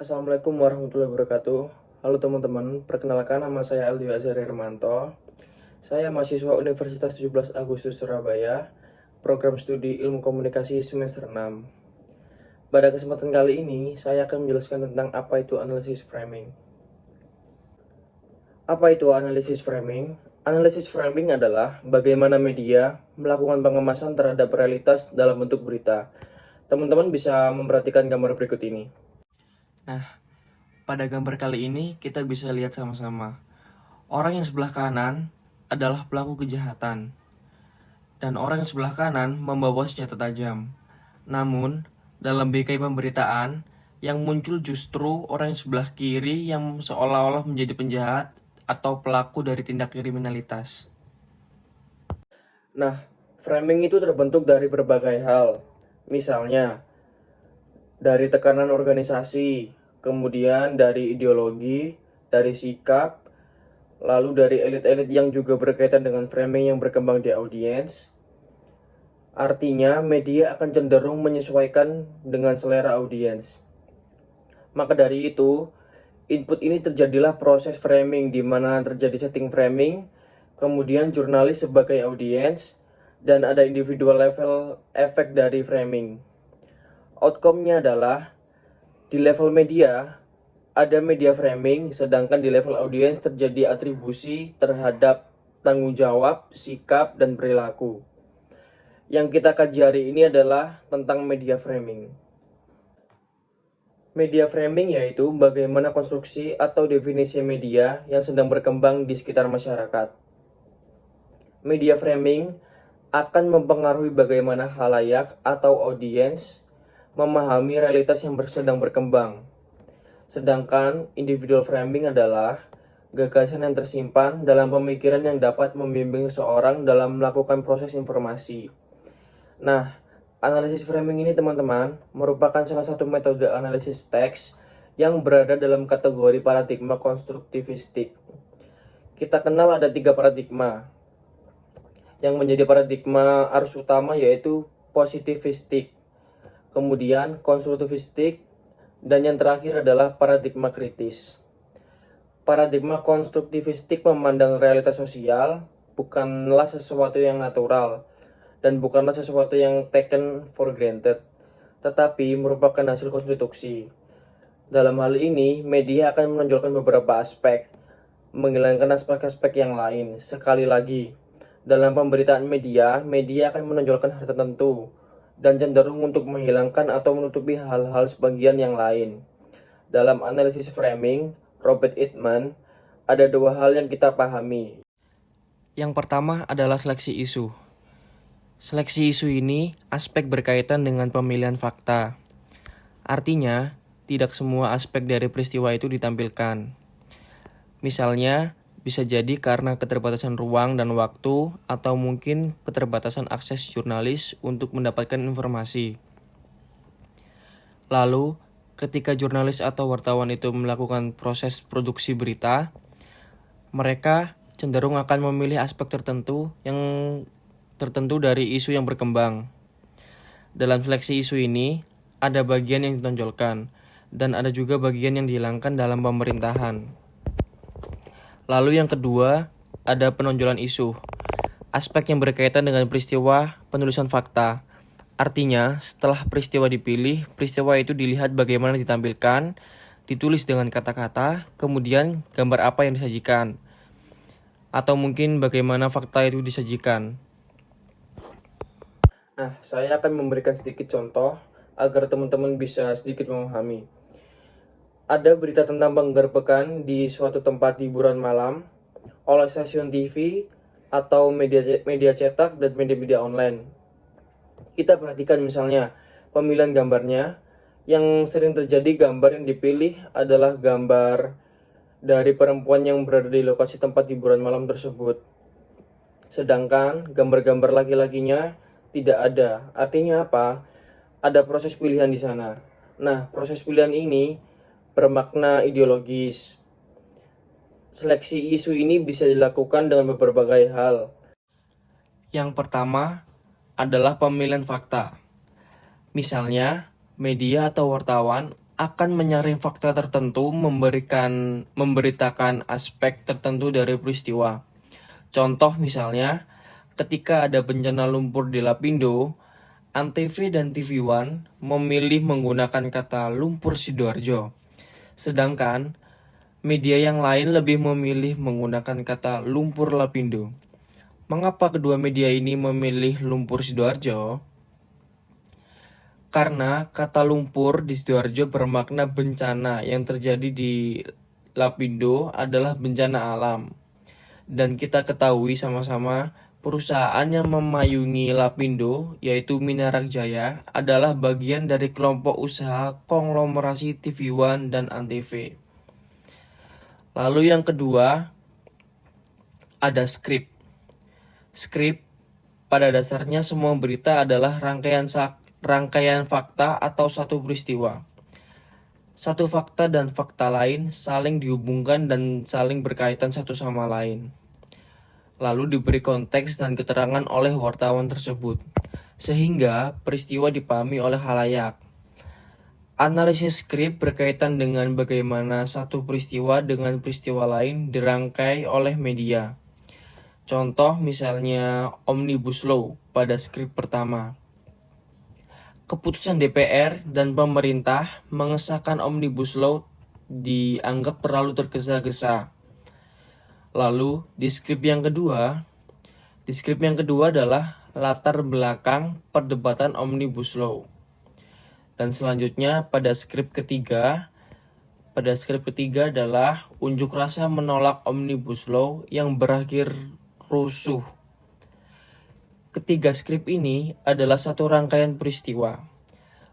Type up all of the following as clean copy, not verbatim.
Assalamualaikum warahmatullahi wabarakatuh. Halo teman-teman, perkenalkan nama saya Aldio Azhari Hermanto. Saya mahasiswa Universitas 17 Agustus Surabaya, program studi Ilmu Komunikasi semester 6. Pada kesempatan kali ini, saya akan menjelaskan tentang apa itu analisis framing. Apa itu analisis framing? Analisis framing adalah bagaimana media melakukan pengemasan terhadap realitas dalam bentuk berita. Teman-teman bisa memperhatikan gambar berikut ini. Nah, pada gambar kali ini kita bisa lihat sama-sama. Orang yang sebelah kanan adalah pelaku kejahatan, dan orang yang sebelah kanan membawa senjata tajam. Namun, dalam bingkai pemberitaan, yang muncul justru orang yang sebelah kiri yang seolah-olah menjadi penjahat atau pelaku dari tindak kriminalitas. Nah, framing itu terbentuk dari berbagai hal. Misalnya, dari tekanan organisasi, kemudian dari ideologi, dari sikap, lalu dari elit-elit yang juga berkaitan dengan framing yang berkembang di audiens. Artinya, media akan cenderung menyesuaikan dengan selera audiens. Maka dari itu, input ini terjadilah proses framing di mana terjadi setting framing, kemudian jurnalis sebagai audiens, dan ada individual level efek dari framing. Outcome-nya adalah di level media ada media framing, sedangkan di level audiens terjadi atribusi terhadap tanggung jawab, sikap, dan perilaku. Yang kita kaji hari ini adalah tentang media framing. Media framing yaitu bagaimana konstruksi atau definisi media yang sedang berkembang di sekitar masyarakat. Media framing akan mempengaruhi bagaimana khalayak atau audiens memahami realitas yang sedang berkembang. Sedangkan individual framing adalah gagasan yang tersimpan dalam pemikiran yang dapat membimbing seseorang dalam melakukan proses informasi. Nah, analisis framing ini teman-teman merupakan salah satu metode analisis teks yang berada dalam kategori paradigma konstruktivistik. Kita kenal ada 3 paradigma. Yang menjadi paradigma arus utama yaitu positivistik, kemudian konstruktivistik, dan yang terakhir adalah paradigma kritis. Paradigma konstruktivistik memandang realitas sosial bukanlah sesuatu yang natural dan bukanlah sesuatu yang taken for granted, tetapi merupakan hasil konstruksi. Dalam hal ini, media akan menonjolkan beberapa aspek, menghilangkan aspek-aspek yang lain. Sekali lagi, dalam pemberitaan media akan menonjolkan hal tertentu dan cenderung untuk menghilangkan atau menutupi hal-hal sebagian yang lain. Dalam analisis framing, Robert Eatman, ada 2 hal yang kita pahami. Yang pertama adalah seleksi isu. Seleksi isu ini aspek berkaitan dengan pemilihan fakta. Artinya, tidak semua aspek dari peristiwa itu ditampilkan. Misalnya, bisa jadi karena keterbatasan ruang dan waktu atau mungkin keterbatasan akses jurnalis untuk mendapatkan informasi. Lalu, ketika jurnalis atau wartawan itu melakukan proses produksi berita, mereka cenderung akan memilih aspek tertentu dari isu yang berkembang. Dalam seleksi isu ini, ada bagian yang ditonjolkan, dan ada juga bagian yang dihilangkan dalam pemerintahan. Lalu yang kedua, ada penonjolan isu. Aspek yang berkaitan dengan peristiwa penulisan fakta. Artinya, setelah peristiwa dipilih, peristiwa itu dilihat bagaimana ditampilkan, ditulis dengan kata-kata, kemudian gambar apa yang disajikan, atau mungkin bagaimana fakta itu disajikan. Nah, saya akan memberikan sedikit contoh agar teman-teman bisa sedikit memahami. Ada berita tentang penggerbekan di suatu tempat hiburan malam oleh stasiun TV atau media cetak dan media-media online. Kita perhatikan misalnya pemilihan gambarnya. Yang sering terjadi, gambar yang dipilih adalah gambar dari perempuan yang berada di lokasi tempat hiburan malam tersebut. Sedangkan gambar-gambar laki-lakinya tidak ada. Artinya apa? Ada proses pilihan di sana. Nah, proses pilihan ini bermakna ideologis. Seleksi isu ini bisa dilakukan dengan berbagai hal. Yang pertama adalah pemilihan fakta. Misalnya, media atau wartawan akan menyaring fakta tertentu, memberitakan aspek tertentu dari peristiwa. Contoh misalnya, ketika ada bencana lumpur di Lapindo, Antv dan TV One memilih menggunakan kata lumpur Sidoarjo. Sedangkan media yang lain lebih memilih menggunakan kata lumpur Lapindo. Mengapa kedua media ini memilih lumpur Sidoarjo? Karena kata lumpur di Sidoarjo bermakna bencana yang terjadi di Lapindo adalah bencana alam. Dan kita ketahui sama-sama perusahaan yang memayungi Lapindo, yaitu Minarak Jaya, adalah bagian dari kelompok usaha konglomerasi TV One dan Antv. Lalu yang kedua, ada skrip. Skrip pada dasarnya semua berita adalah rangkaian fakta atau satu peristiwa. Satu fakta dan fakta lain saling dihubungkan dan saling berkaitan satu sama lain. Lalu diberi konteks dan keterangan oleh wartawan tersebut, sehingga peristiwa dipahami oleh khalayak. Analisis skrip berkaitan dengan bagaimana satu peristiwa dengan peristiwa lain dirangkai oleh media. Contoh misalnya Omnibus Law pada skrip pertama. Keputusan DPR dan pemerintah mengesahkan Omnibus Law dianggap terlalu tergesa-gesa. Lalu di skrip yang kedua adalah latar belakang perdebatan Omnibus Law. Dan selanjutnya pada skrip ketiga adalah unjuk rasa menolak Omnibus Law yang berakhir rusuh. Ketiga skrip ini adalah satu rangkaian peristiwa.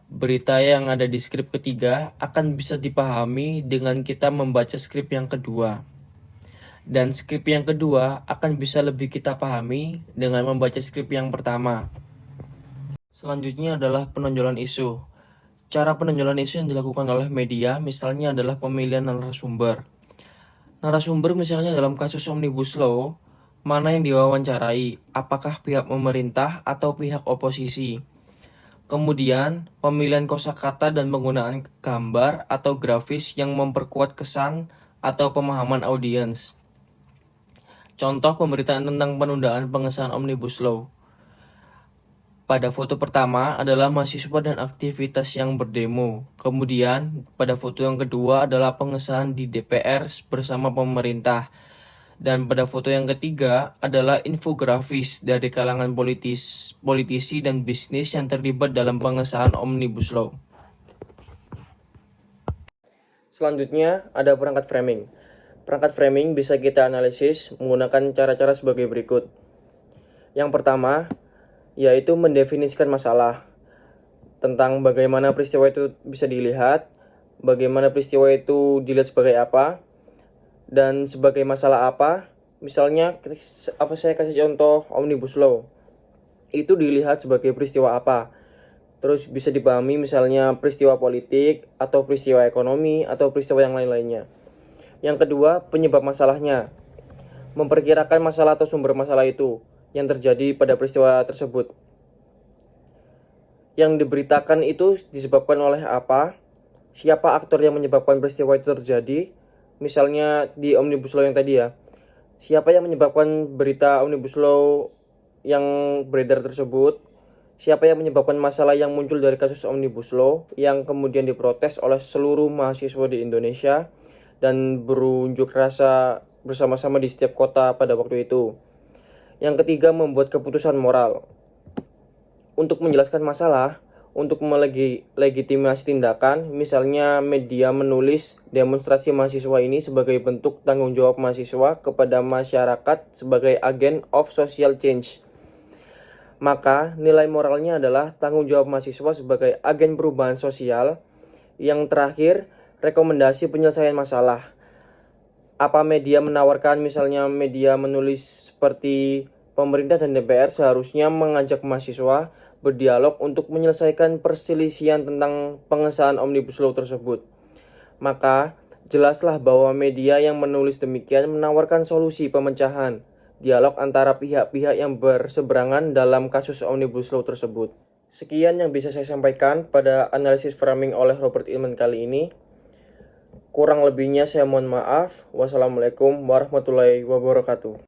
Berita yang ada di skrip ketiga akan bisa dipahami dengan kita membaca skrip yang kedua. Dan skrip yang kedua akan bisa lebih kita pahami dengan membaca skrip yang pertama. Selanjutnya adalah penonjolan isu. Cara penonjolan isu yang dilakukan oleh media misalnya adalah pemilihan narasumber. Narasumber misalnya dalam kasus Omnibus Law, mana yang diwawancarai, apakah pihak pemerintah atau pihak oposisi. Kemudian, pemilihan kosakata dan penggunaan gambar atau grafis yang memperkuat kesan atau pemahaman audiens. Contoh pemberitaan tentang penundaan pengesahan Omnibus Law. Pada foto pertama adalah mahasiswa dan aktivitas yang berdemo. Kemudian, pada foto yang kedua adalah pengesahan di DPR bersama pemerintah. Dan pada foto yang ketiga adalah infografis dari kalangan politisi dan bisnis yang terlibat dalam pengesahan Omnibus Law. Selanjutnya ada perangkat framing. Perangkat framing bisa kita analisis menggunakan cara-cara sebagai berikut. Yang pertama, yaitu mendefinisikan masalah tentang bagaimana peristiwa itu bisa dilihat, bagaimana peristiwa itu dilihat sebagai apa, dan sebagai masalah apa. Misalnya, saya kasih contoh Omnibus Law. Itu dilihat sebagai peristiwa apa. Terus bisa dipahami misalnya peristiwa politik, atau peristiwa ekonomi, atau peristiwa yang lain-lainnya. Yang kedua, penyebab masalahnya. Memperkirakan masalah atau sumber masalah itu yang terjadi pada peristiwa tersebut. Yang diberitakan itu disebabkan oleh apa? Siapa aktor yang menyebabkan peristiwa itu terjadi? Misalnya di Omnibus Law yang tadi ya. Siapa yang menyebabkan berita Omnibus Law yang beredar tersebut? Siapa yang menyebabkan masalah yang muncul dari kasus Omnibus Law yang kemudian diprotes oleh seluruh mahasiswa di Indonesia dan berunjuk rasa bersama-sama di setiap kota pada waktu itu. Yang ketiga, membuat keputusan moral. Untuk menjelaskan masalah, untuk melegitimasi tindakan, misalnya media menulis demonstrasi mahasiswa ini sebagai bentuk tanggung jawab mahasiswa kepada masyarakat sebagai agent of social change. Maka nilai moralnya adalah tanggung jawab mahasiswa sebagai agen perubahan sosial. Yang terakhir, rekomendasi penyelesaian masalah. Apa media menawarkan, misalnya media menulis seperti pemerintah dan DPR seharusnya mengajak mahasiswa berdialog untuk menyelesaikan perselisihan tentang pengesahan Omnibus Law tersebut. Maka jelaslah bahwa media yang menulis demikian menawarkan solusi pemecahan dialog antara pihak-pihak yang berseberangan dalam kasus Omnibus Law tersebut. Sekian yang bisa saya sampaikan pada analisis framing oleh Robert Illman kali ini. Kurang lebihnya saya mohon maaf. Wassalamualaikum warahmatullahi wabarakatuh.